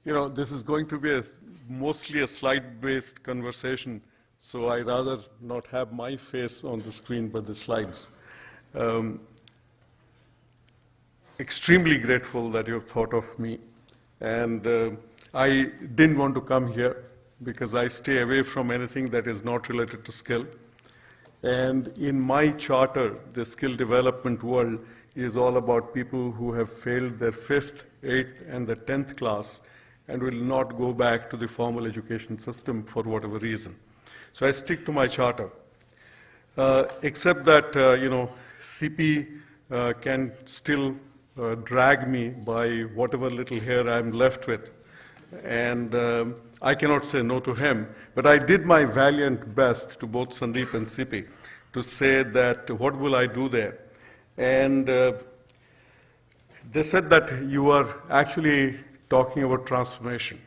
this is going to be mostly a slide-based conversation, so I rather not have my face on the screen, but the slides. Extremely grateful that you've thought of me. And I didn't want to come here because I stay away from anything that is not related to skill. And in my charter, the skill development world is all about people who have failed their 5th, 8th, and the 10th class and will not go back to the formal education system for whatever reason. So I stick to my charter. Except that, CP can still drag me by whatever little hair I'm left with. And I cannot say no to him. But I did my valiant best to both Sandeep and CP to say that what will I do there? And they said that you are actually talking about transformation.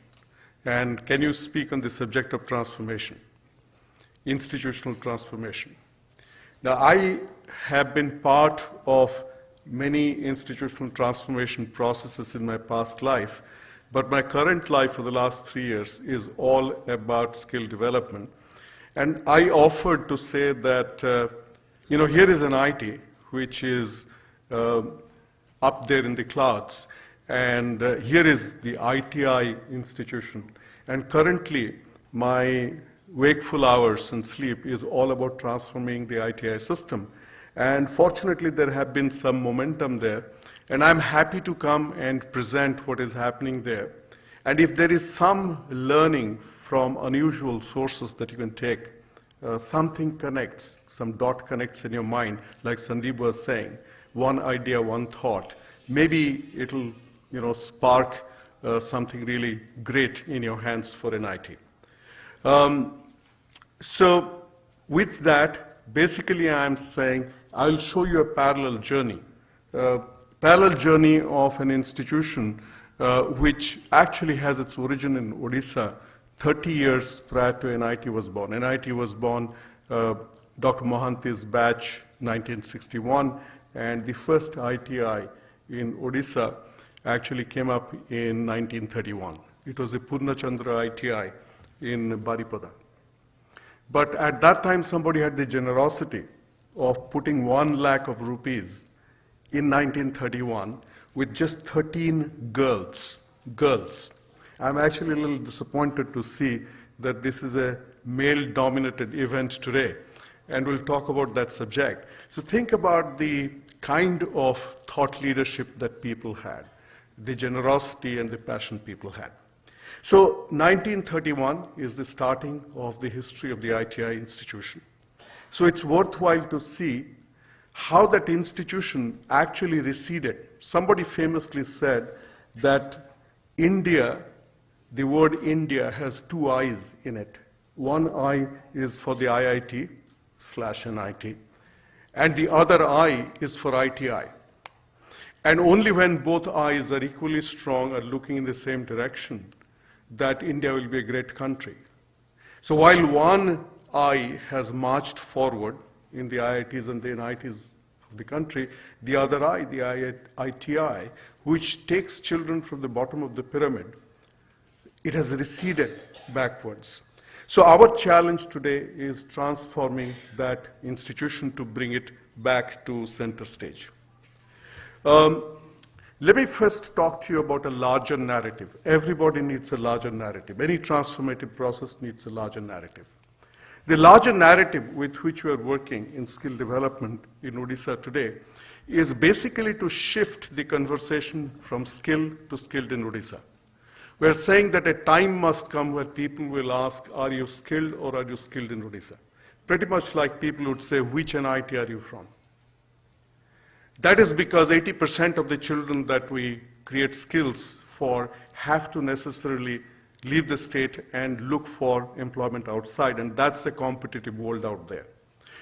And can you speak on the subject of transformation, institutional transformation? Now, I have been part of many institutional transformation processes in my past life, but my current life for the last 3 years is all about skill development. And I offered to say that, here is an IT which is up there in the clouds, and here is the ITI institution. And currently, my wakeful hours and sleep is all about transforming the ITI system. And fortunately, there have been some momentum there. And I'm happy to come and present what is happening there. And if there is some learning from unusual sources that you can take, something connects, some dot connects in your mind, like Sandeep was saying, one idea, one thought, maybe it'll spark something really great in your hands for an IT. So with that, basically I'm saying I'll show you a parallel journey of an institution which actually has its origin in Odisha 30 years prior to NIT was born. NIT was born, Dr. Mohanty's batch, 1961, and the first ITI in Odisha actually came up in 1931. It was the Purnachandra ITI in Baripada. But at that time, somebody had the generosity of putting 1 lakh of rupees in 1931 with just 13 girls. I'm actually a little disappointed to see that this is a male-dominated event today, and we'll talk about that subject. So think about the kind of thought leadership that people had, the generosity and the passion people had. So 1931 is the starting of the history of the ITI institution. So it's worthwhile to see how that institution actually receded. Somebody famously said that India, the word India has 2 I's in it. One I is for the IIT/NIT, and the other I is for ITI. And only when both I's are equally strong, are looking in the same direction, that India will be a great country. So while one I has marched forward in the IITs and the NITs of the country, the other I, the ITI, which takes children from the bottom of the pyramid, it has receded backwards. So our challenge today is transforming that institution to bring it back to center stage. Let me first talk to you about a larger narrative. Everybody needs a larger narrative. Any transformative process needs a larger narrative. The larger narrative with which we are working in skill development in Odisha today is basically to shift the conversation from skill to skilled in Odisha. We are saying that a time must come where people will ask, are you skilled or are you skilled in Odisha? Pretty much like people would say, which NIT are you from? That is because 80% of the children that we create skills for have to necessarily leave the state and look for employment outside, and that's a competitive world out there.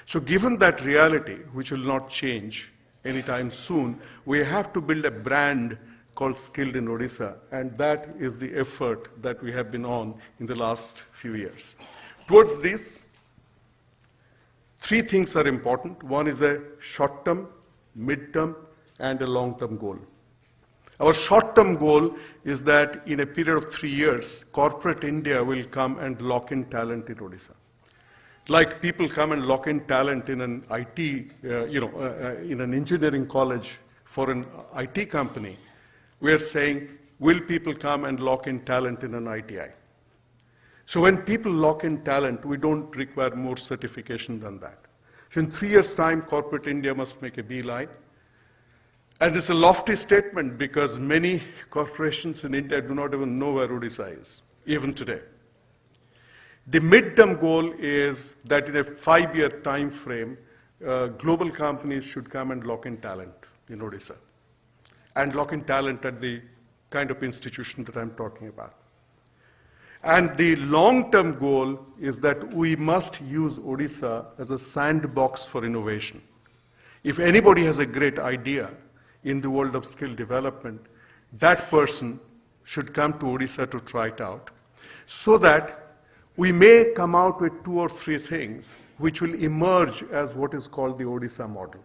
So given that reality, which will not change anytime soon, we have to build a brand called Skilled in Odisha, and that is the effort that we have been on in the last few years. Towards this, 3 things are important. One is a short-term, mid-term, and a long-term goal. Our short-term goal is that in a period of 3 years, corporate India will come and lock in talent in Odisha. Like people come and lock in talent in an IT, in an engineering college for an IT company, we are saying, will people come and lock in talent in an ITI? So when people lock in talent, we don't require more certification than that. So in 3 years' time, corporate India must make a beeline. And it's a lofty statement because many corporations in India do not even know where Odisha is, even today. The mid-term goal is that in a 5-year time frame, global companies should come and lock in talent in Odisha. And lock in talent at the kind of institution that I'm talking about. And the long-term goal is that we must use Odisha as a sandbox for innovation. If anybody has a great idea in the world of skill development, that person should come to Odisha to try it out, so that we may come out with 2 or 3 things which will emerge as what is called the Odisha model.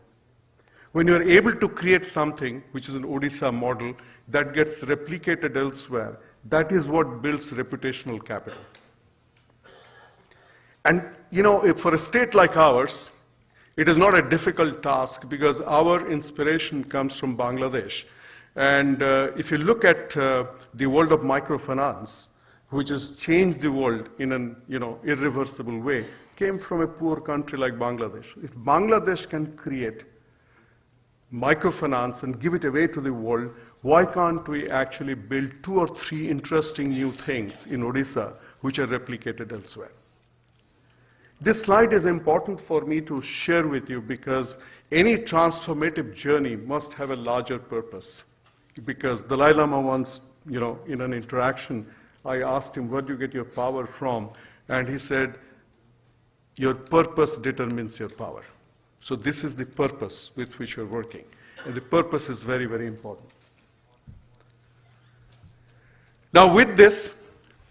When you are able to create something which is an Odisha model that gets replicated elsewhere, that is what builds reputational capital. And for a state like ours, it is not a difficult task because our inspiration comes from Bangladesh. And if you look at the world of microfinance, which has changed the world in an irreversible way, came from a poor country like Bangladesh. If Bangladesh can create microfinance and give it away to the world, why can't we actually build 2 or 3 interesting new things in Odisha which are replicated elsewhere? This slide is important for me to share with you because any transformative journey must have a larger purpose. Because Dalai Lama once, in an interaction, I asked him, where do you get your power from? And he said, your purpose determines your power. So this is the purpose with which you're working. And the purpose is very, very important. Now with this,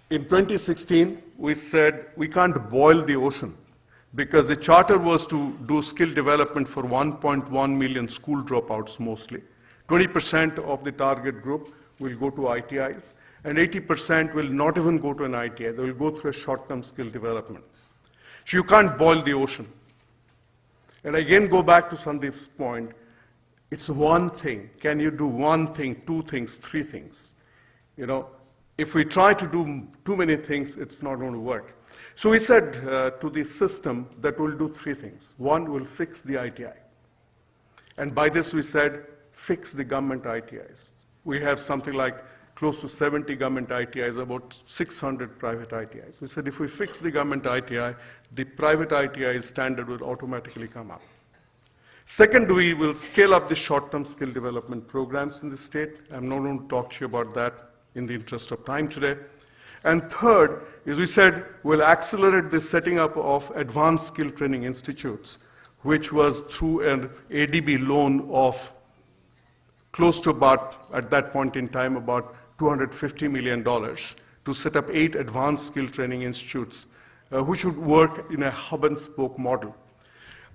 in 2016, we said we can't boil the ocean because the charter was to do skill development for 1.1 million school dropouts mostly. 20% of the target group will go to ITIs, and 80% will not even go to an ITI. They will go through a short-term skill development. So you can't boil the ocean. And again, go back to Sandeep's point. It's one thing. Can you do one thing, 2 things, 3 things? If we try to do too many things, it's not going to work. So we said to the system that we'll do 3 things. 1, we'll fix the ITI. And by this we said, fix the government ITIs. We have something like close to 70 government ITIs, about 600 private ITIs. We said if we fix the government ITI, the private ITI standard will automatically come up. Second, we will scale up the short-term skill development programs in the state. I'm not going to talk to you about that in the interest of time today. And third, is we said we'll accelerate the setting up of advanced skill training institutes, which was through an ADB loan of close to about, at that point in time, about $250 million to set up 8 advanced skill training institutes, which would work in a hub and spoke model.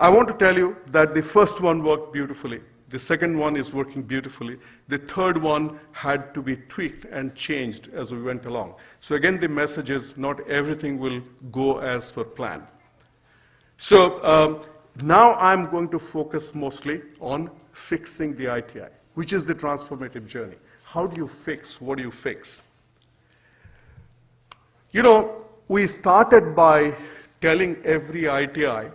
I want to tell you that the first one worked beautifully. The second one is working beautifully. The third one had to be tweaked and changed as we went along. So again, the message is not everything will go as per plan. So now I'm going to focus mostly on fixing the ITI, which is the transformative journey. How do you fix? What do you fix? We started by telling every ITI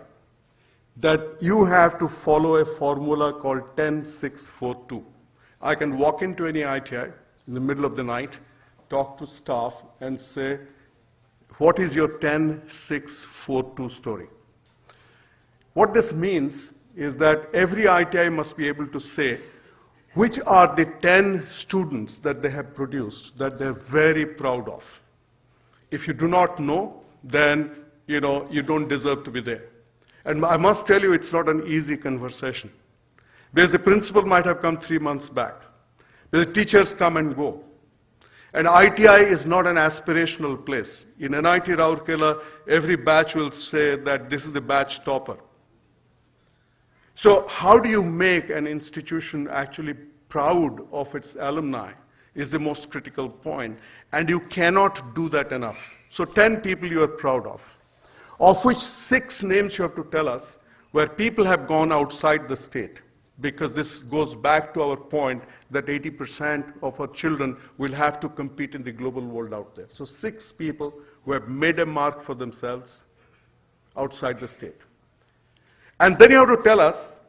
that you have to follow a formula called 10-6-4-2. I can walk into any ITI in the middle of the night, talk to staff, and say, what is your 10-6-4-2 story? What this means is that every ITI must be able to say, which are the 10 students that they have produced that they're very proud of. If you do not know, then you don't deserve to be there. And I must tell you, it's not an easy conversation. Because the principal might have come 3 months back. Because the teachers come and go. And ITI is not an aspirational place. In NIT Rourkela, every batch will say that this is the batch topper. So how do you make an institution actually proud of its alumni is the most critical point, and you cannot do that enough. So 10 people you are proud of which 6 names you have to tell us where people have gone outside the state, because this goes back to our point that 80% of our children will have to compete in the global world out there. So 6 people who have made a mark for themselves outside the state. And then you have to tell us,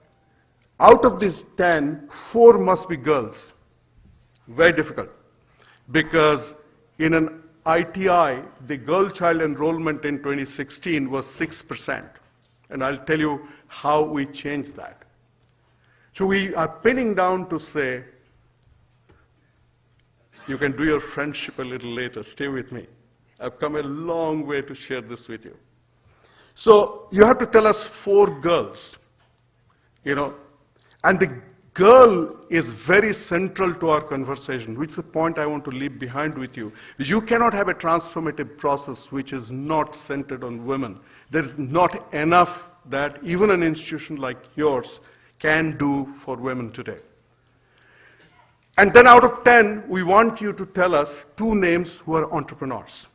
out of these 10, 4 must be girls. Very difficult, because in an ITI, the girl child enrollment in 2016 was 6%. And I'll tell you how we changed that. So we are pinning down to say, you can do your friendship a little later, stay with me. I've come a long way to share this with you. So you have to tell us 4 girls, and the girl is very central to our conversation, which is a point I want to leave behind with you. You cannot have a transformative process which is not centered on women. There is not enough that even an institution like yours can do for women today. And then out of 10, we want you to tell us 2 names who are entrepreneurs,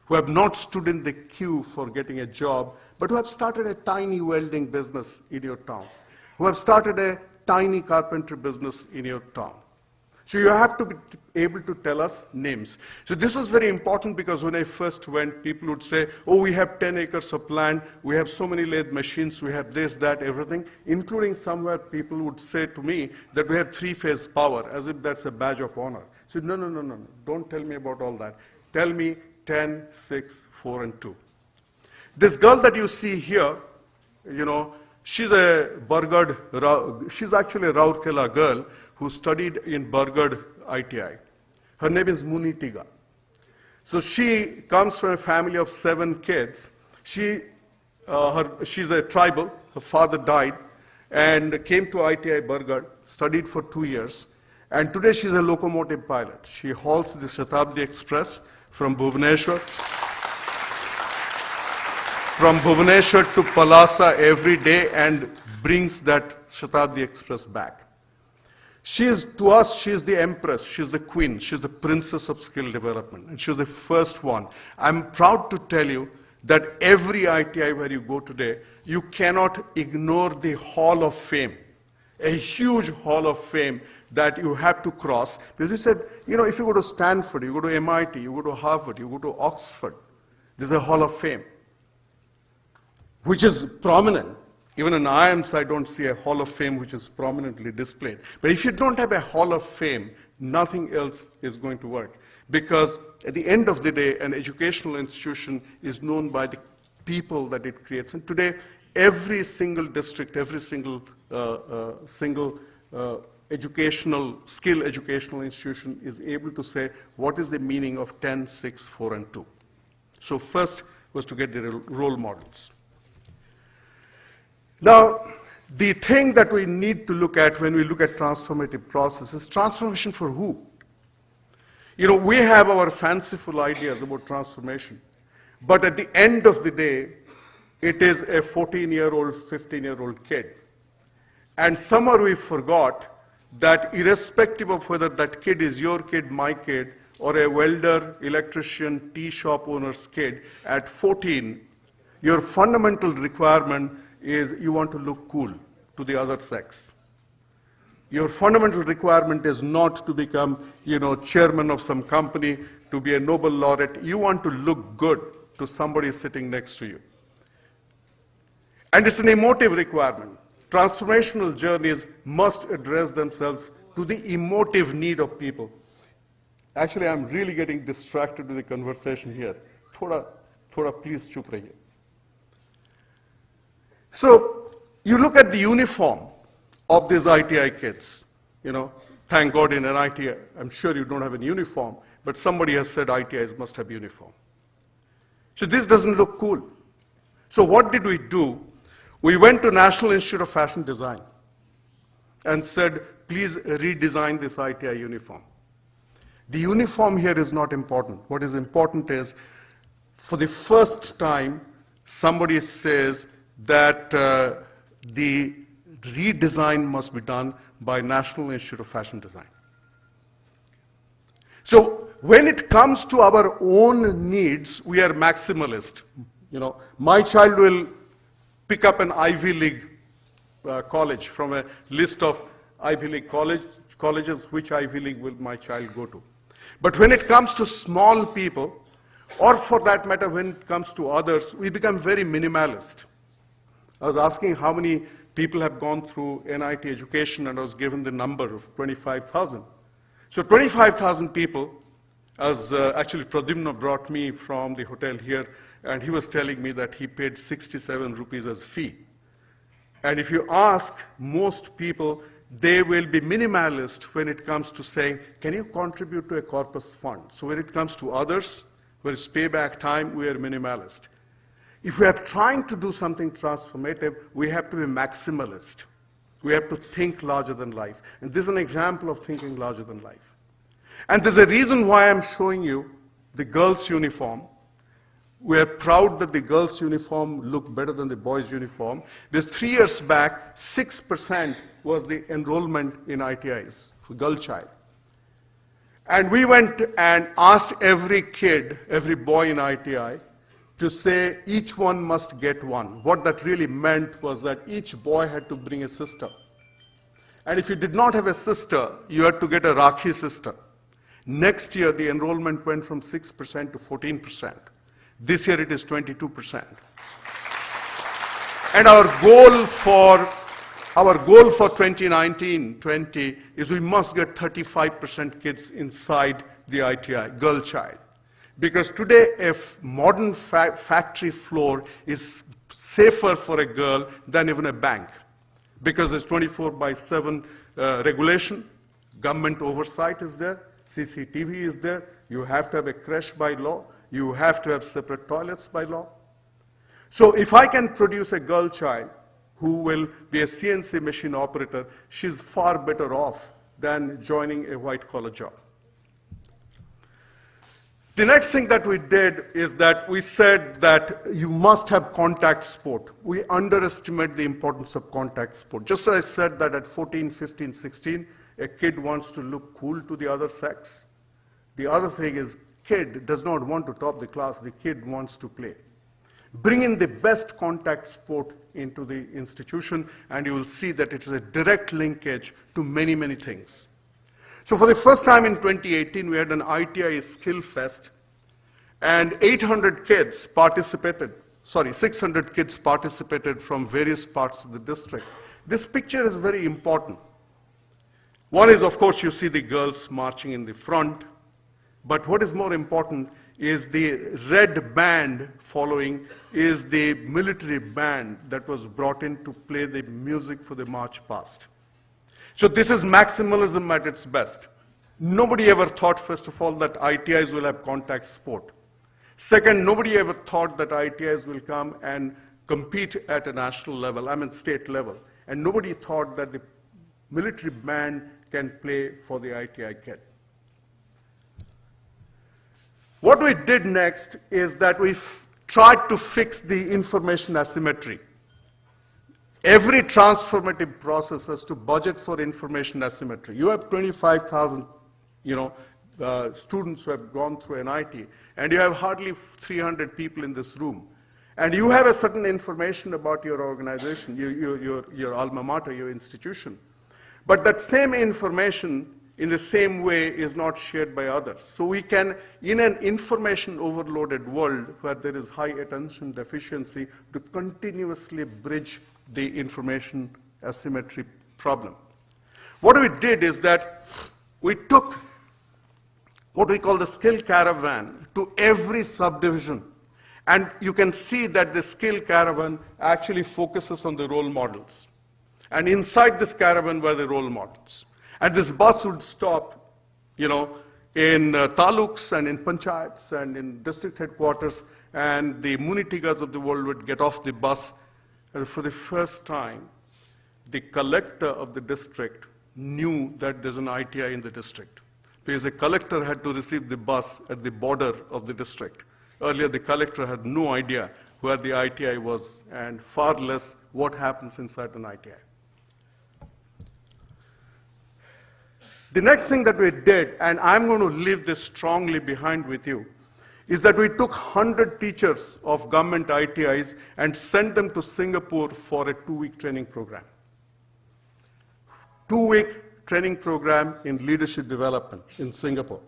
who have not stood in the queue for getting a job, but who have started a tiny welding business in your town, who have started a tiny carpentry business in your town. So you have to be able to tell us names. So this was very important, because when I first went, people would say, oh, we have 10 acres of land, we have so many lathe machines, we have this, that, everything, including somewhere people would say to me that we have 3-phase power, as if that's a badge of honor. So no, don't tell me about all that. Tell me 10, 6, 4, and 2. This girl that you see here, she's she's actually a Rourkela girl who studied in Bargad ITI. Her name is Munitiga. So she comes from a family of 7 kids. She's a tribal. Her father died and came to ITI Bargad, studied for 2 years. And today she's a locomotive pilot. She hauls the Shatabdi Express from Bhubaneswar to Palasa every day and brings that Shatabdi Express back. To us, she is the empress, she is the queen, she is the princess of skill development, and she is the first one. I'm proud to tell you that every ITI where you go today, you cannot ignore the Hall of Fame, a huge Hall of Fame that you have to cross. Because he said, if you go to Stanford, you go to MIT, you go to Harvard, you go to Oxford, there's a Hall of Fame, which is prominent. Even in IIMS, I don't see a Hall of Fame which is prominently displayed. But if you don't have a Hall of Fame, nothing else is going to work. Because at the end of the day, an educational institution is known by the people that it creates. And today, every single district, every single skill educational institution is able to say, what is the meaning of 10, 6, 4, and 2? So first was to get the role models. Now, the thing that we need to look at when we look at transformative process is transformation for who? We have our fanciful ideas about transformation, but at the end of the day, it is a 14-year-old, 15-year-old kid. And somehow we forgot that irrespective of whether that kid is your kid, my kid, or a welder, electrician, tea shop owner's kid, at 14, your fundamental requirement is you want to look cool to the other sex. Your fundamental requirement is not to become, chairman of some company, to be a Nobel laureate. You want to look good to somebody sitting next to you. And it's an emotive requirement. Transformational journeys must address themselves to the emotive need of people. Actually, I'm really getting distracted with the conversation here. Thoda please chup rahiye. So you look at the uniform of these ITI kids. Thank God in an ITI, I'm sure you don't have a uniform, but somebody has said ITIs must have uniform. So this doesn't look cool. So what did we do? We went to National Institute of Fashion Design and said, please redesign this ITI uniform. The uniform here is not important. What is important is, for the first time, somebody says that the redesign must be done by National Institute of Fashion Design. So when it comes to our own needs, we are maximalist. My child will pick up an Ivy League college from a list of Ivy League colleges, which Ivy League will my child go to. But when it comes to small people, or for that matter, when it comes to others, we become very minimalist. I was asking how many people have gone through NIT education, and I was given the number of 25,000. So 25,000 people, as actually Pradyumna brought me from the hotel here, and he was telling me that he paid 67 rupees as fee. And if you ask most people, they will be minimalist when it comes to saying, can you contribute to a corpus fund? So when it comes to others, where it's payback time, we are minimalist. If we are trying to do something transformative, we have to be maximalist. We have to think larger than life. And this is an example of thinking larger than life. And there's a reason why I'm showing you the girls' uniform. We are proud that the girls' uniform looked better than the boys' uniform. Because 3 years back, 6% was the enrollment in ITIs for girl child. And we went and asked every kid, every boy in ITI, to say each one must get one. What that really meant was that each boy had to bring a sister. And if you did not have a sister, you had to get a Rakhi sister. Next year, the enrollment went from 6% to 14%. This year, it is 22%. And our goal for 2019-20 is we must get 35% kids inside the ITI, girl child. Because today, a modern factory floor is safer for a girl than even a bank. Because there's 24/7 regulation, government oversight is there, CCTV is there, you have to have a creche by law, you have to have separate toilets by law. So if I can produce a girl child who will be a CNC machine operator, she's far better off than joining a white-collar job. The next thing that we did is that we said that you must have contact sport. We underestimate the importance of contact sport. Just as I said that at 14, 15, 16, a kid wants to look cool to the other sex. The other thing is kid does not want to top the class, the kid wants to play. Bring in the best contact sport into the institution, and you will see that it is a direct linkage to many, many things. So for the first time in 2018, we had an ITI Skill Fest, and 600 kids participated from various parts of the district. This picture is very important. One is, of course, you see the girls marching in the front, but what is more important is the red band following is the military band that was brought in to play the music for the march past. So this is maximalism at its best. Nobody ever thought, first of all, that ITIs will have contact sport. Second, nobody ever thought that ITIs will come and compete at a national level, state level. And nobody thought that the military band can play for the ITI kid. What we did next is that we tried to fix the information asymmetry. Every transformative process has to budget for information asymmetry. You have 25,000, students who have gone through NIT, and you have hardly 300 people in this room. And you have a certain information about your organization, your alma mater, your institution. But that same information in the same way is not shared by others. So we can, in an information overloaded world where there is high attention deficiency, to continuously bridge the information asymmetry problem. What we did is that we took what we call the skill caravan to every subdivision. And you can see that the skill caravan actually focuses on the role models. And inside this caravan were the role models. And this bus would stop, in taluks and in panchayats and in district headquarters, and the munitigas of the world would get off the bus. And for the first time, the collector of the district knew that there's an ITI in the district. Because the collector had to receive the bus at the border of the district. Earlier, the collector had no idea where the ITI was, and far less what happens inside an ITI. The next thing that we did, and I'm going to leave this strongly behind with you, is that we took 100 teachers of government ITIs and sent them to Singapore for a 2-week training program. 2-week training program in leadership development in Singapore.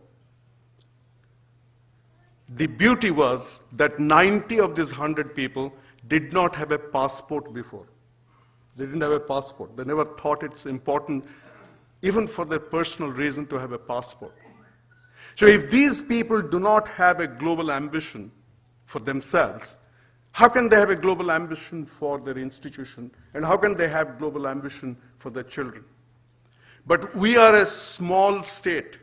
The beauty was that 90 of these 100 people did not have a passport before. They didn't have a passport. They never thought it's important, even for their personal reason, to have a passport. So if these people do not have a global ambition for themselves, how can they have a global ambition for their institution? And how can they have global ambition for their children? But we are a small state.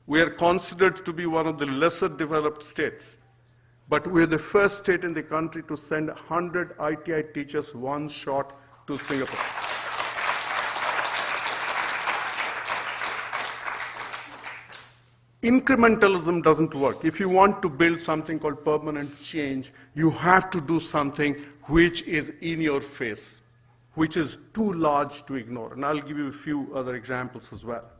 We are considered to be one of the lesser developed states. But we are the first state in the country to send 100 ITI teachers one shot to Singapore. Incrementalism doesn't work. If you want to build something called permanent change, you have to do something which is in your face, which is too large to ignore. And I'll give you a few other examples as well.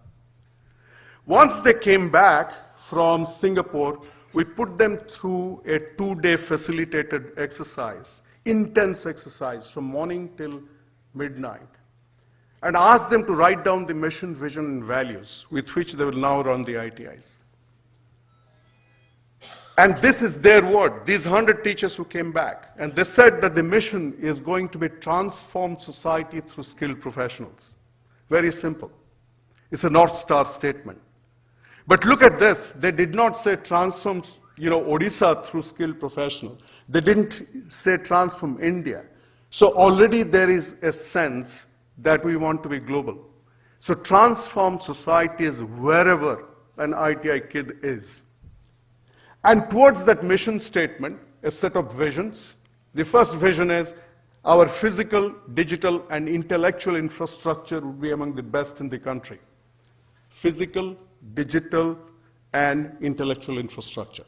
Once they came back from Singapore, we put them through a 2-day facilitated exercise, intense exercise from morning till midnight, and asked them to write down the mission, vision, and values with which they will now run the ITIs. And this is their word, these 100 teachers who came back. And they said that the mission is going to be transform society through skilled professionals. Very simple. It's a North Star statement. But look at this. They did not say transform, Odisha through skilled professional. They didn't say transform India. So already there is a sense that we want to be global. So transform societies wherever an ITI kid is. And towards that mission statement, a set of visions. The first vision is our physical, digital, and intellectual infrastructure would be among the best in the country. Physical, digital, and intellectual infrastructure.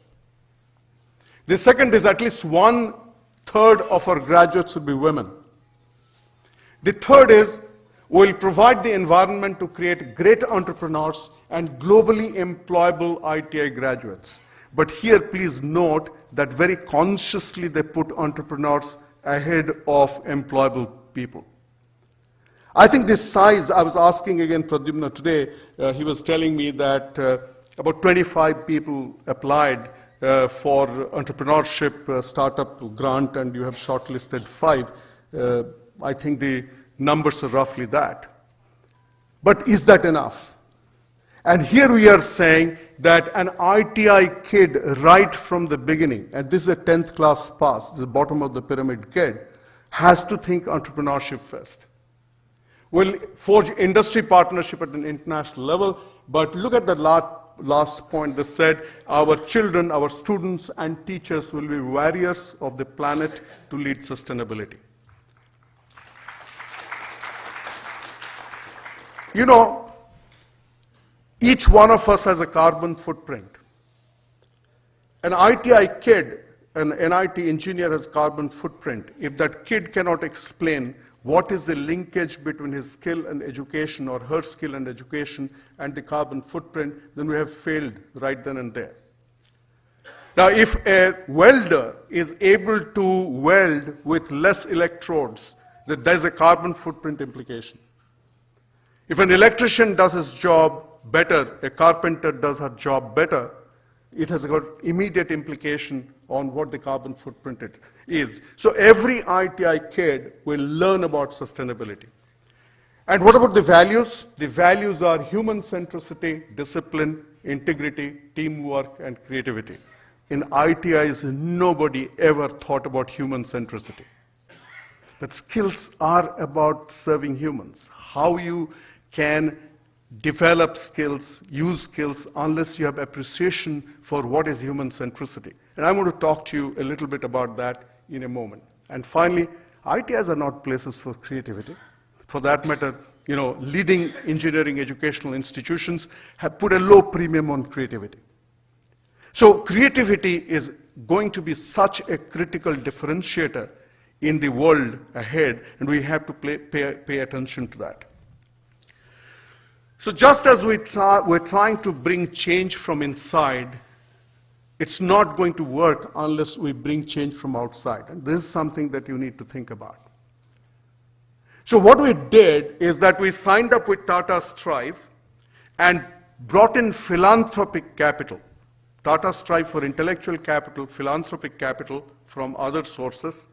The second is at least 1/3 of our graduates would be women. The third is we'll provide the environment to create great entrepreneurs and globally employable ITI graduates. But here, please note that very consciously they put entrepreneurs ahead of employable people. I think this size, I was asking again Pradyumna today, he was telling me that about 25 people applied for entrepreneurship startup grant, and you have shortlisted 5. I think the numbers are roughly that. But is that enough? And here we are saying that an ITI kid right from the beginning, and this is a 10th class pass, the bottom of the pyramid kid, has to think entrepreneurship first. We'll forge industry partnership at an international level, but look at the last point. They said our children, our students and teachers will be warriors of the planet to lead sustainability. Each one of us has a carbon footprint. An ITI kid, an NIT engineer has carbon footprint. If that kid cannot explain what is the linkage between his skill and education or her skill and education and the carbon footprint, then we have failed right then and there. Now, if a welder is able to weld with less electrodes, then there's a carbon footprint implication. If an electrician does his job better, a carpenter does her job better, it has got immediate implication on what the carbon footprint is. So every ITI kid will learn about sustainability. And what about the values? The values are human centricity, discipline, integrity, teamwork, and creativity. In ITIs, nobody ever thought about human centricity. But skills are about serving humans. How you can develop skills, use skills, unless you have appreciation for what is human centricity. And I'm going to talk to you a little bit about that in a moment. And finally, ITIs are not places for creativity. For that matter, leading engineering educational institutions have put a low premium on creativity. So creativity is going to be such a critical differentiator in the world ahead, and we have to pay attention to that. So just as we're trying to bring change from inside, it's not going to work unless we bring change from outside. And this is something that you need to think about. So what we did is that we signed up with Tata Strive and brought in philanthropic capital. Tata Strive for intellectual capital, philanthropic capital from other sources.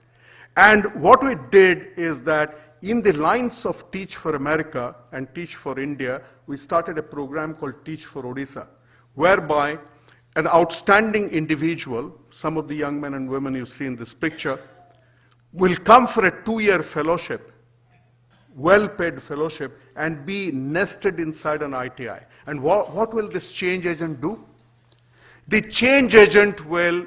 And what we did is that in the lines of Teach for America and Teach for India, we started a program called Teach for Odisha, whereby an outstanding individual, some of the young men and women you see in this picture, will come for a 2-year fellowship, well-paid fellowship, and be nested inside an ITI. And what will this change agent do? The change agent will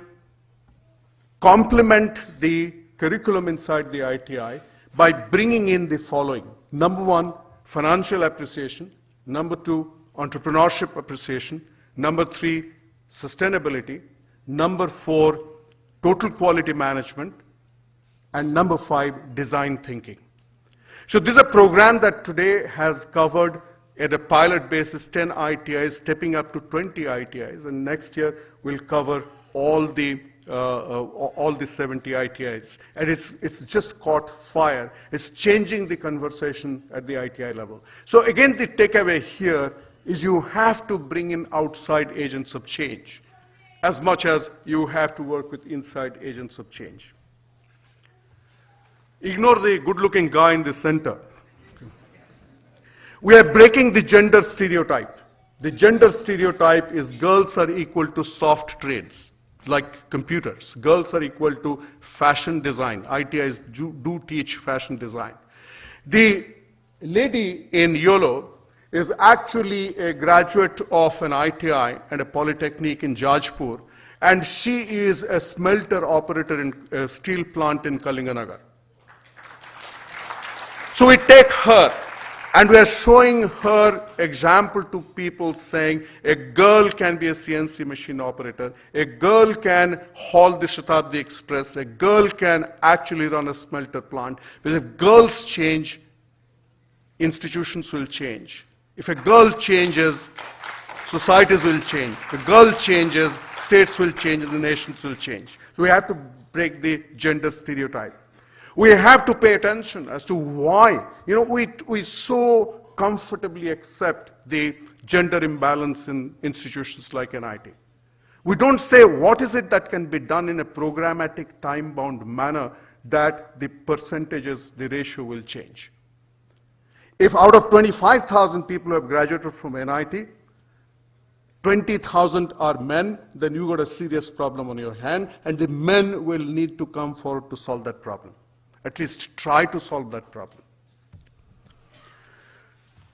complement the curriculum inside the ITI by bringing in the following. Number 1, financial appreciation. Number 2, entrepreneurship appreciation. Number 3, sustainability. Number 4, total quality management. And number 5, design thinking. So this is a program that today has covered at a pilot basis 10 ITIs, stepping up to 20 ITIs, and next year we'll cover all the 70 ITIs. And it's just caught fire. It's changing the conversation at the ITI level. So again, the takeaway here is you have to bring in outside agents of change as much as you have to work with inside agents of change. Ignore the good-looking guy in the center. We are breaking the gender stereotype. The gender stereotype is girls are equal to soft trades, like computers. Girls are equal to fashion design. ITIs do teach fashion design. The lady in yellow is actually a graduate of an ITI and a polytechnic in Jajpur, and she is a smelter operator in a steel plant in Kalinganagar. So we take her, and we are showing her example to people, saying a girl can be a CNC machine operator, a girl can haul the Shatabdi Express, a girl can actually run a smelter plant. Because if girls change, institutions will change. If a girl changes, societies will change. If a girl changes, states will change and the nations will change. So we have to break the gender stereotype. We have to pay attention as to why. You know, we so comfortably accept the gender imbalance in institutions like NIT. We don't say what is it that can be done in a programmatic, time-bound manner that the percentages, the ratio will change. If out of 25,000 people who have graduated from NIT, 20,000 are men, then you've got a serious problem on your hand, and the men will need to come forward to solve that problem. At least try to solve that problem.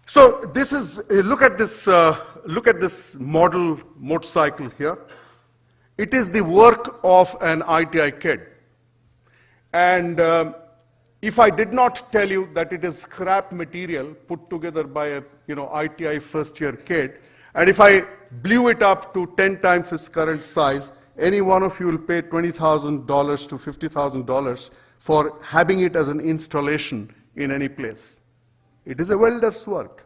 So this is, look at this model motorcycle here. It is the work of an ITI kid. And if I did not tell you that it is scrap material put together by a ITI first year kid, and if I blew it up to 10 times its current size, any one of you will pay $20,000 to $50,000 for having it as an installation in any place. It is a welder's work.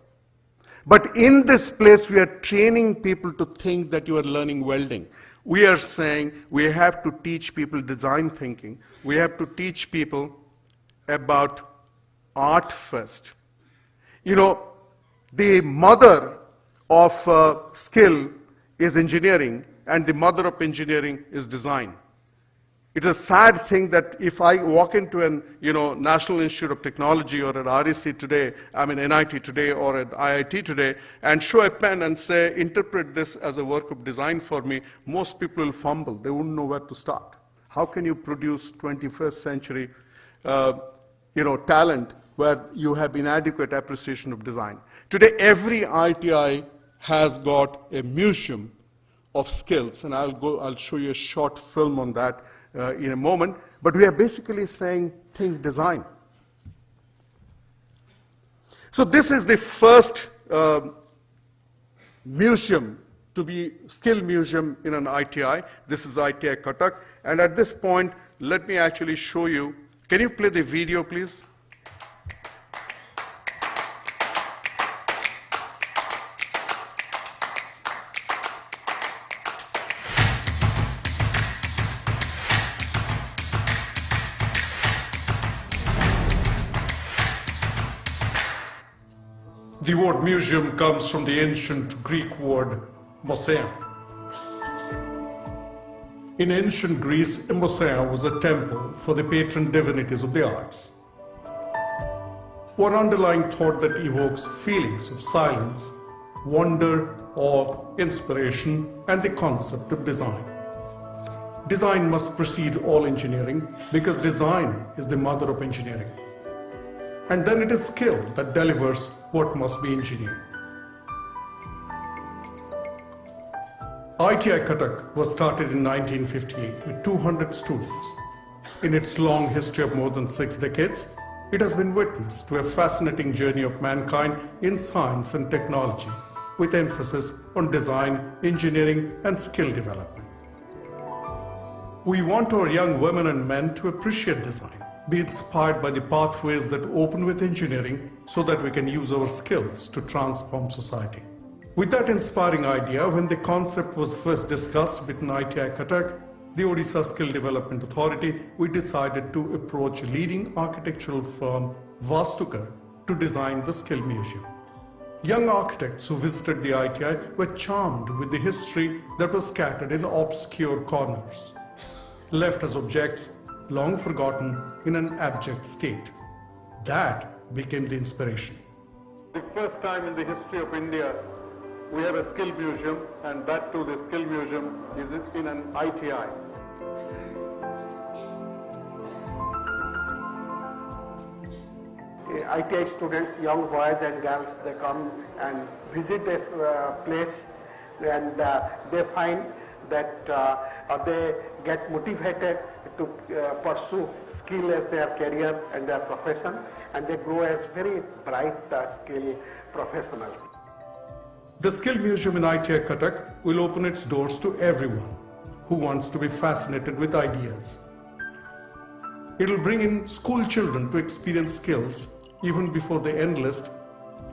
But in this place, we are training people to think that you are learning welding. We are saying we have to teach people design thinking. We have to teach people about art first. You know, the mother of skill is engineering, and the mother of engineering is design. It's a sad thing that if I walk into an National Institute of Technology or at REC today, NIT today or at IIT today, and show a pen and say, interpret this as a work of design for me, most people will fumble. They wouldn't know where to start. How can you produce 21st century talent where you have inadequate appreciation of design? Today, every ITI has got a museum of skills, and I'll show you a short film on that in a moment, but we are basically saying, think design. So this is the first museum to be skill museum in an ITI. This is ITI Cuttack, and at this point, let me actually show you. Can you play the video, please? The word museum comes from the ancient Greek word moseon. In ancient Greece, a moseon was a temple for the patron divinities of the arts. One underlying thought that evokes feelings of silence, wonder, awe, inspiration, and the concept of design. Design must precede all engineering because design is the mother of engineering. And then it is skill that delivers what must be engineered. ITI Cuttack was started in 1958 with 200 students. In its long history of more than 6 decades, it has been witness to a fascinating journey of mankind in science and technology, with emphasis on design, engineering, and skill development. We want our young women and men to appreciate design, be inspired by the pathways that open with engineering so that we can use our skills to transform society. With that inspiring idea, when the concept was first discussed within ITI Cuttack, the Odisha Skill Development Authority, we decided to approach a leading architectural firm, Vastukar, to design the Skill Museum. Young architects who visited the ITI were charmed with the history that was scattered in obscure corners, left as objects long forgotten in an abject state. That became the inspiration. The first time in the history of India, we have a skill museum, and that too, the skill museum is in an ITI. ITI students, young boys and girls, they come and visit this place, and they find that they get motivated to pursue skill as their career and their profession, and they grow as very bright skill professionals. The Skill Museum in ITI Cuttack will open its doors to everyone who wants to be fascinated with ideas. It will bring in school children to experience skills even before they enlist,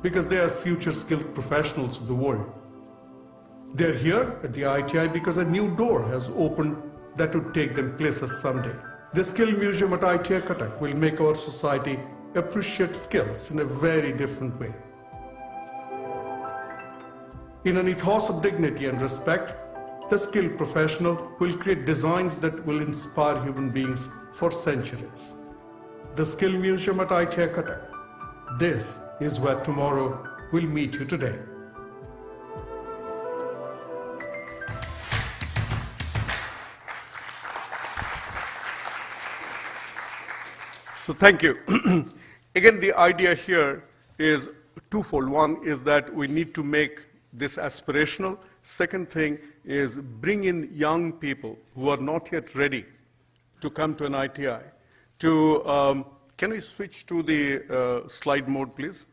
because they are future skilled professionals of the world. They are here at the ITI because a new door has opened that would take them places someday. The Skill Museum at ITI Cuttack will make our society appreciate skills in a very different way. In an ethos of dignity and respect, the skilled professional will create designs that will inspire human beings for centuries. The Skill Museum at ITI Cuttack. This is where tomorrow will meet you today. So thank you. Again, the idea here is twofold. One is that we need to make this aspirational. Second thing is bring in young people who are not yet ready to come to an ITI. Can we switch to the slide mode, please?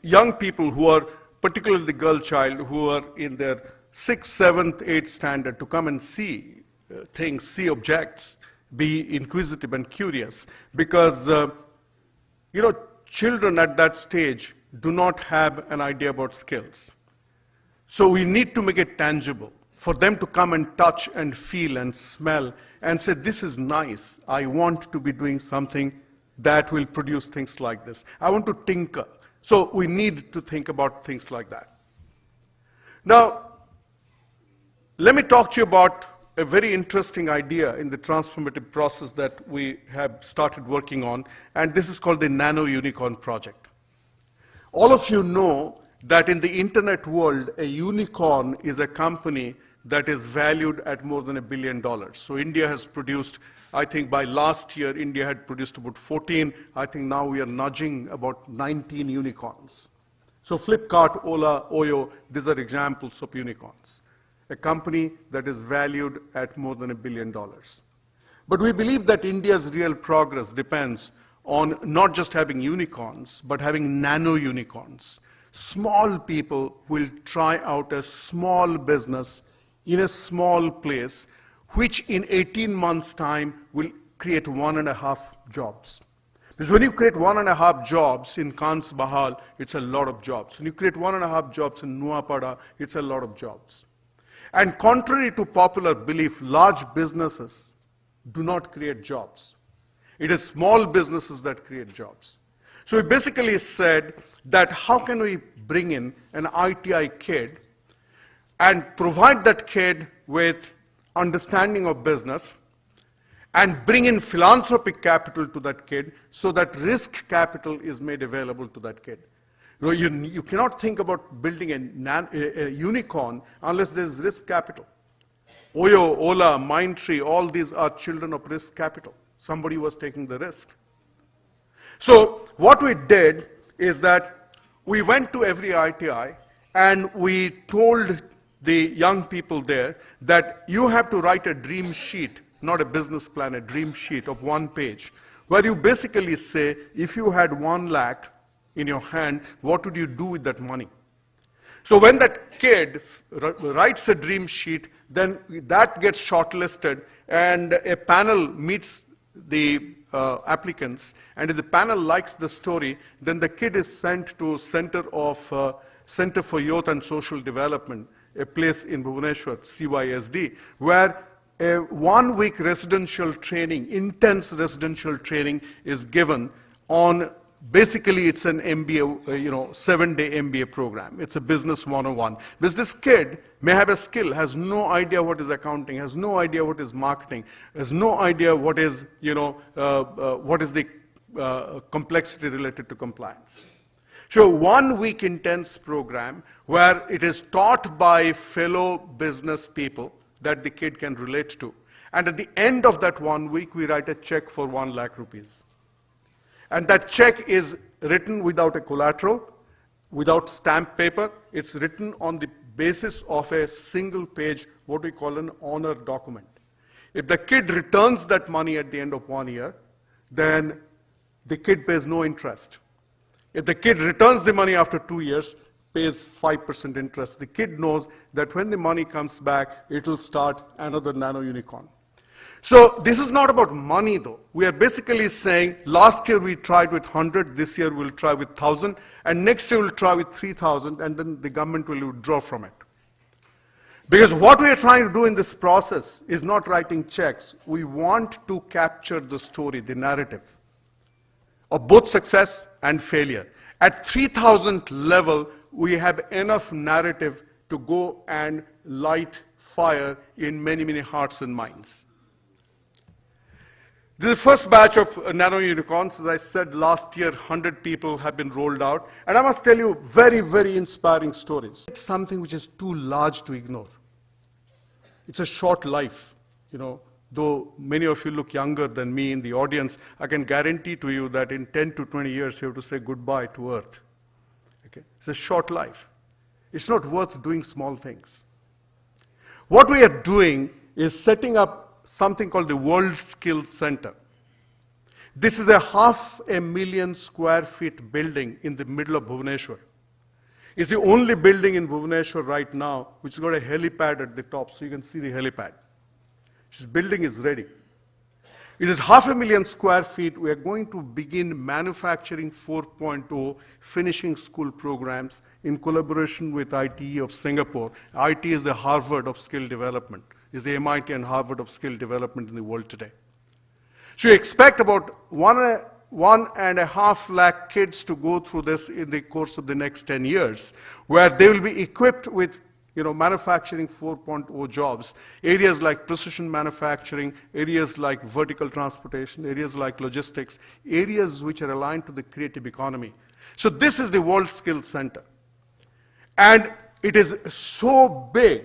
Young people who are, particularly the girl child, who are in their 6th, 7th, 8th standard, to come and see things, see objects, be inquisitive and curious. Because, children at that stage do not have an idea about skills. So we need to make it tangible for them to come and touch and feel and smell and say, this is nice. I want to be doing something that will produce things like this. I want to tinker. So we need to think about things like that. Now, let me talk to you about a very interesting idea in the transformative process that we have started working on, and this is called the Nano Unicorn Project. All of you know that in the internet world, a unicorn is a company that is valued at more than $1 billion. So India has produced, I think by last year, India had produced about 14. I think now we are nudging about 19 unicorns. So Flipkart, Ola, Oyo, these are examples of unicorns. A company that is valued at more than $1 billion. But we believe that India's real progress depends on not just having unicorns, but having nano unicorns. Small people will try out a small business in a small place, which in 18 months' time will create 1.5 jobs. Because when you create 1.5 jobs in Kans Bahal, it's a lot of jobs. When you create 1.5 jobs in Nuapada, it's a lot of jobs. And contrary to popular belief, large businesses do not create jobs. It is small businesses that create jobs. So we basically said that how can we bring in an ITI kid and provide that kid with understanding of business and bring in philanthropic capital to that kid so that risk capital is made available to that kid. You cannot think about building a unicorn unless there's risk capital. Oyo, Ola, Mindtree, all these are children of risk capital. Somebody was taking the risk. So what we did is that we went to every ITI and we told the young people there that you have to write a dream sheet, not a business plan, a dream sheet of 1 page, where you basically say, if you had 1 lakh in your hand, what would you do with that money? So when that kid writes a dream sheet, then that gets shortlisted and a panel meets the applicants, and if the panel likes the story, then the kid is sent to Center for Youth and Social Development, a place in Bhubaneswar, CYSD, where a 1-week residential training, intense residential training is given on, basically it's an MBA, 7-day MBA program. It's a business 101. Because this kid may have a skill, has no idea what is accounting, has no idea what is marketing, has no idea what is, what is the complexity related to compliance. So 1-week intense program where it is taught by fellow business people that the kid can relate to. And at the end of that 1 week, we write a check for 1 lakh rupees. And that check is written without a collateral, without stamp paper. It's written on the basis of a single page, what we call an honor document. If the kid returns that money at the end of 1 year, then the kid pays no interest. If the kid returns the money after 2 years, pays 5% interest, the kid knows that when the money comes back, it will start another nano unicorn. So this is not about money though. We are basically saying last year we tried with 100, this year we'll try with 1,000, and next year we'll try with 3,000, and then the government will withdraw from it. Because what we are trying to do in this process is not writing checks. We want to capture the story, the narrative of both success and failure. At 3,000 level, we have enough narrative to go and light fire in many, many hearts and minds. This is the first batch of nano unicorns. As I said, last year, 100 people have been rolled out. And I must tell you, very, very inspiring stories. It's something which is too large to ignore. It's a short life, Though many of you look younger than me in the audience, I can guarantee to you that in 10 to 20 years, you have to say goodbye to Earth. Okay? It's a short life. It's not worth doing small things. What we are doing is setting up something called the World Skills Center. This is a 500,000 square feet building in the middle of Bhubaneswar. It's the only building in Bhubaneswar right now which has got a helipad at the top, so you can see the helipad. This building is ready. It is 500,000 square feet. We are going to begin manufacturing 4.0 finishing school programs in collaboration with ITE of Singapore. IT is the Harvard of skill development, is the MIT and Harvard of skill development in the world today. So you expect about 1.5 lakh kids to go through this in the course of the next 10 years, where they will be equipped with manufacturing 4.0 jobs, areas like precision manufacturing, areas like vertical transportation, areas like logistics, areas which are aligned to the creative economy. So this is the World Skills Center. And it is so big.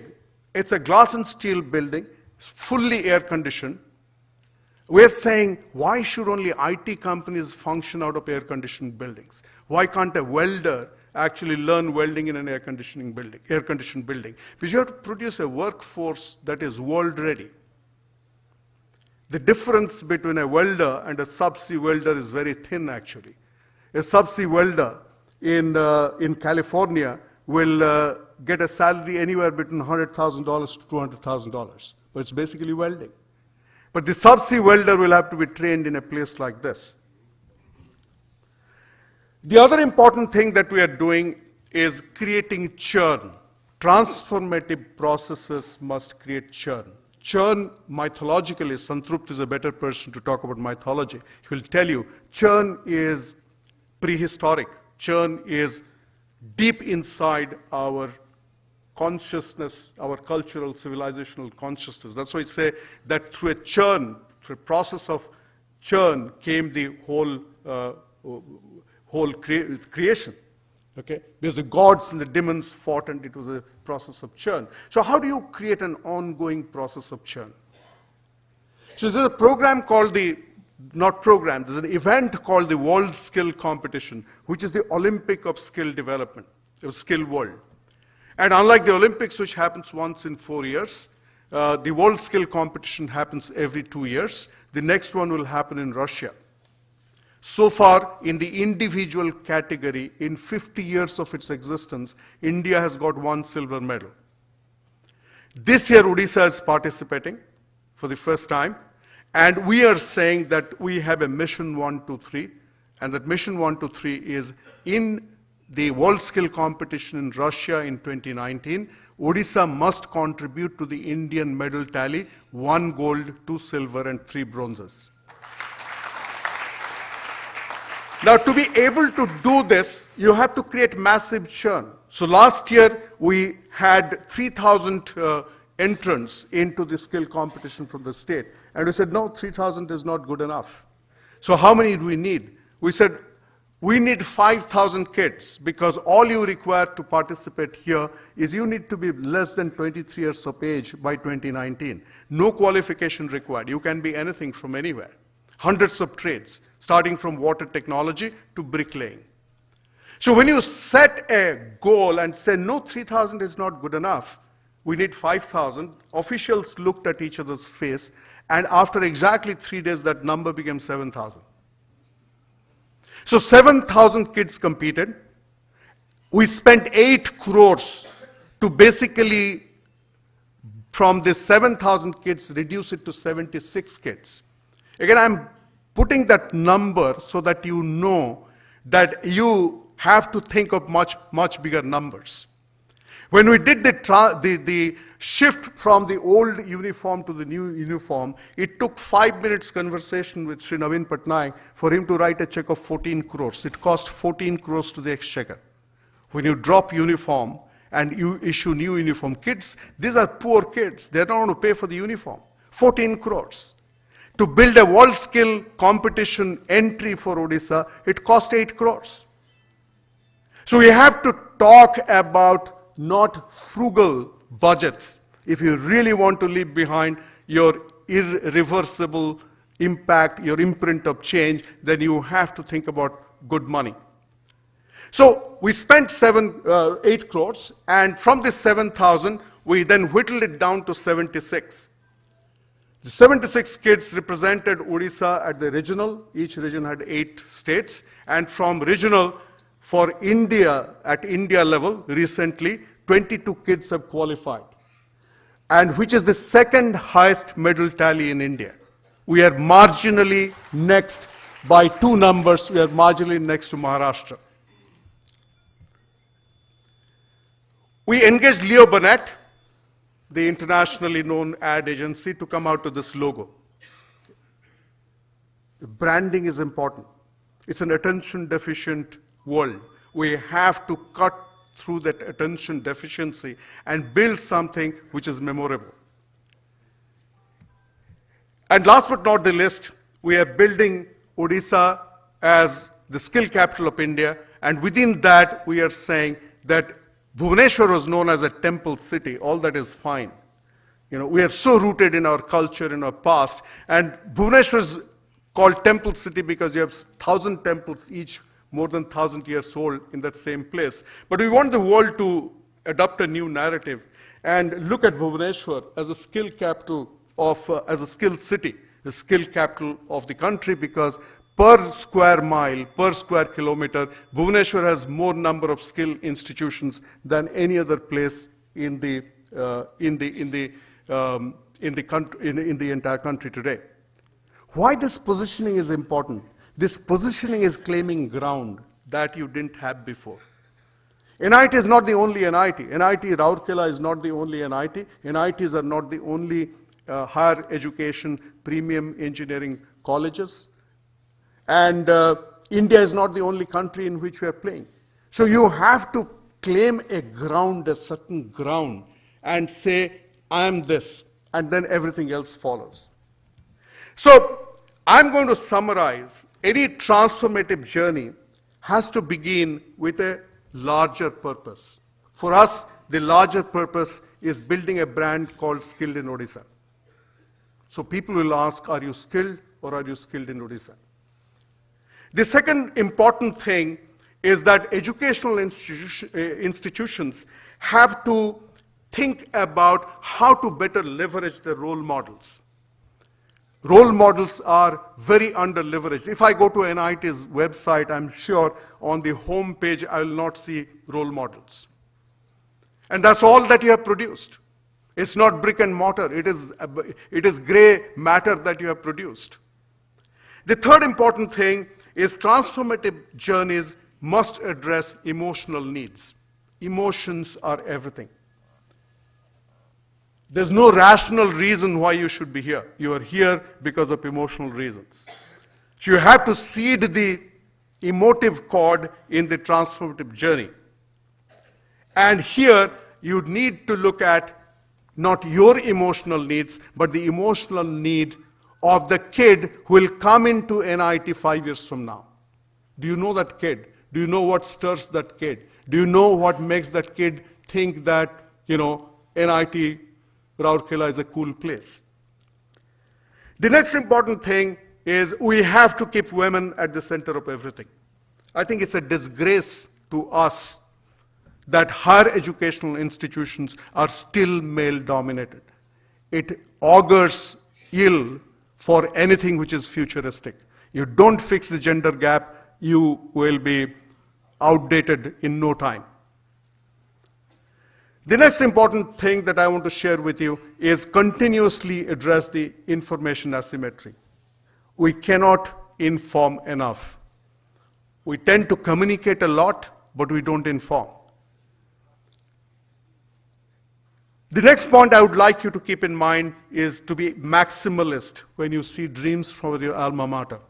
It's a glass and steel building, it's fully air conditioned. We're saying, why should only IT companies function out of air conditioned buildings? Why can't a welder actually learn welding in an air conditioned building? Because you have to produce a workforce that is world ready. The difference between a welder and a subsea welder is very thin actually. A subsea welder in California will get a salary anywhere between $100,000 to $200,000, but it's basically welding. But the subsea welder will have to be trained in a place like this. The other important thing that we are doing is creating churn. Transformative processes must create churn. Churn, mythologically, Santrupt is a better person to talk about mythology. He will tell you, churn is prehistoric. Churn is deep inside our consciousness, our cultural, civilizational consciousness. That's why I say that through a churn, through a process of churn, came the whole creation. Okay? Because the gods and the demons fought, and it was a process of churn. So how do you create an ongoing process of churn? So there's a program called there's an event called the World Skill Competition, which is the Olympic of skill development, of skill world. And unlike the Olympics, which happens once in 4 years, the World Skill Competition happens every 2 years. The next one will happen in Russia. So far, in the individual category, in 50 years of its existence, India has got 1 silver medal. This year, Odisha is participating for the first time, and we are saying that we have a mission 1, 2, 3, and that mission 1, 2, 3 is in the World Skill Competition in Russia in 2019. Odisha must contribute to the Indian medal tally 1 gold, 2 silver, and 3 bronzes. Now, to be able to do this, you have to create massive churn. So last year, we had 3,000 entrants into the skill competition from the state. And we said, no, 3,000 is not good enough. So how many do we need? We said, we need 5,000 kids, because all you require to participate here is you need to be less than 23 years of age by 2019. No qualification required. You can be anything from anywhere. Hundreds of trades, starting from water technology to bricklaying. So when you set a goal and say, no, 3,000 is not good enough, we need 5,000, officials looked at each other's face, and after exactly 3 days, that number became 7,000. So 7,000 kids competed. We spent 8 crores to basically, from this 7,000 kids, reduce it to 76 kids. Again, I'm putting that number so that you know that you have to think of much, much bigger numbers. When we did the shift from the old uniform to the new uniform, it took 5 minutes conversation with Shri Naveen Patnaik for him to write a check of 14 crores. It cost 14 crores to the exchequer. When you drop uniform and you issue new uniform, kids, these are poor kids. They don't want to pay for the uniform. 14 crores. To build a world skill competition entry for Odisha, it cost 8 crores. So we have to talk about not frugal budgets. If you really want to leave behind your irreversible impact, your imprint of change, then you have to think about good money. So we spent 8 crores, and from this 7,000, we then whittled it down to 76. The 76 kids represented Odisha at the regional. Each region had 8 states. And from regional, for India, at India level, recently, 22 kids have qualified. And which is the second highest medal tally in India. We are marginally next by 2 numbers. We are marginally next to Maharashtra. We engaged Leo Burnett, the internationally known ad agency, to come out with this logo. Branding is important. It's an attention deficient world. We have to cut through that attention deficiency and build something which is memorable. And last but not the least, we are building Odisha as the skill capital of India, and within that we are saying that Bhubaneswar was known as a temple city. All that is fine. You know, we are so rooted in our culture, in our past, and Bhubaneswar is called temple city because you have 1,000 temples, each more than 1,000 years old, in that same place. But we want the world to adopt a new narrative and look at Bhubaneswar as a skill capital as a skill city, the skill capital of the country, because per square mile, per square kilometer, Bhubaneswar has more number of skill institutions than any other place in the entire country today. Why this positioning is important? This positioning is claiming ground that you didn't have before. NIT is not the only NIT. NIT Rourkela is not the only NIT. NITs are not the only higher education, premium engineering colleges. And India is not the only country in which we are playing. So you have to claim a ground, a certain ground, and say, I am this, and then everything else follows. So I'm going to summarize, any transformative journey has to begin with a larger purpose. For us, the larger purpose is building a brand called Skilled in Odisha. So people will ask, are you skilled or are you skilled in Odisha? The second important thing is that educational institutions have to think about how to better leverage their role models. Role models are very under-leveraged. If I go to NIT's website, I'm sure on the home page I will not see role models. And that's all that you have produced. It's not brick and mortar. It is gray matter that you have produced. The third important thing is transformative journeys must address emotional needs. Emotions are everything. There's no rational reason why you should be here. You are here because of emotional reasons. So you have to seed the emotive chord in the transformative journey. And here you need to look at not your emotional needs, but the emotional need of the kid who will come into NIT 5 years from now. Do you know that kid? Do you know what stirs that kid? Do you know what makes that kid think that, NIT Rourkela is a cool place? The next important thing is we have to keep women at the center of everything. I think it's a disgrace to us that higher educational institutions are still male-dominated. It augurs ill for anything which is futuristic. You don't fix the gender gap, you will be outdated in no time. The next important thing that I want to share with you is continuously address the information asymmetry. We cannot inform enough. We tend to communicate a lot, but we don't inform. The next point I would like you to keep in mind is to be maximalist when you see dreams from your alma mater.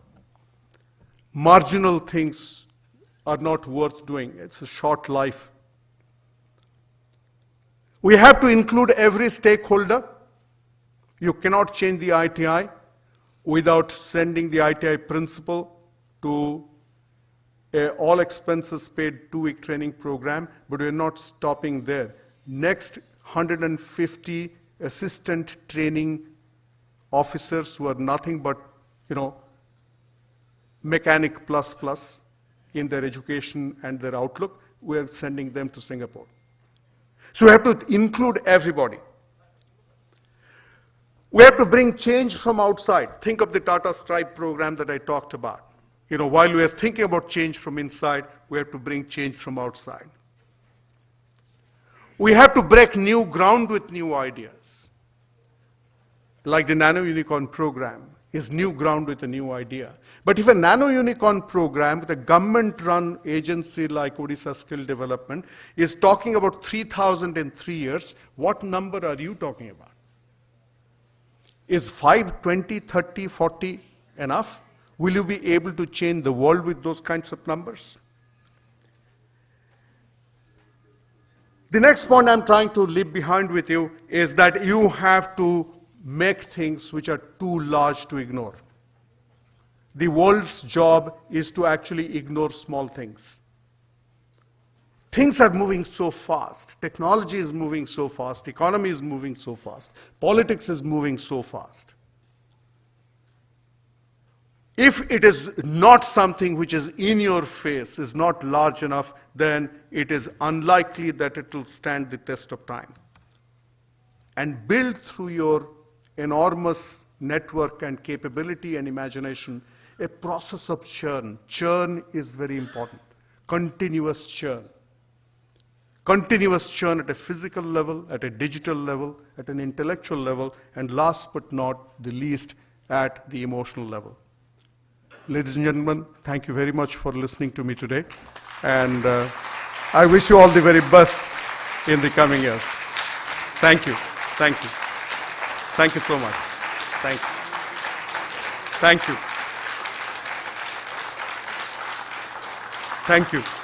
Marginal things are not worth doing. It's a short life. We have to include every stakeholder. You cannot change the ITI without sending the ITI principal to an all expenses paid 2-week training program, but we're not stopping there. Next, 150 assistant training officers who are nothing but, mechanic plus in their education and their outlook, we're sending them to Singapore. So we have to include everybody. We have to bring change from outside. Think of the Tata Stripe program that I talked about. While we are thinking about change from inside, we have to bring change from outside. We have to break new ground with new ideas. Like the Nano Unicorn program is new ground with a new idea. But if a Nano Unicorn program with a government-run agency like Odisha Skill Development is talking about 3,000 in 3 years, what number are you talking about? Is 5, 20, 30, 40 enough? Will you be able to change the world with those kinds of numbers? The next point I'm trying to leave behind with you is that you have to make things which are too large to ignore. The world's job is to actually ignore small things. Things are moving so fast. Technology is moving so fast. Economy is moving so fast. Politics is moving so fast. If it is not something which is in your face, is not large enough, then it is unlikely that it will stand the test of time. And build through your enormous network and capability and imagination a process of churn. Churn is very important. Continuous churn. Continuous churn at a physical level, at a digital level, at an intellectual level, and last but not the least, at the emotional level. Ladies and gentlemen, thank you very much for listening to me today. And I wish you all the very best in the coming years. Thank you. Thank you. Thank you so much. Thank you. Thank you. Thank you.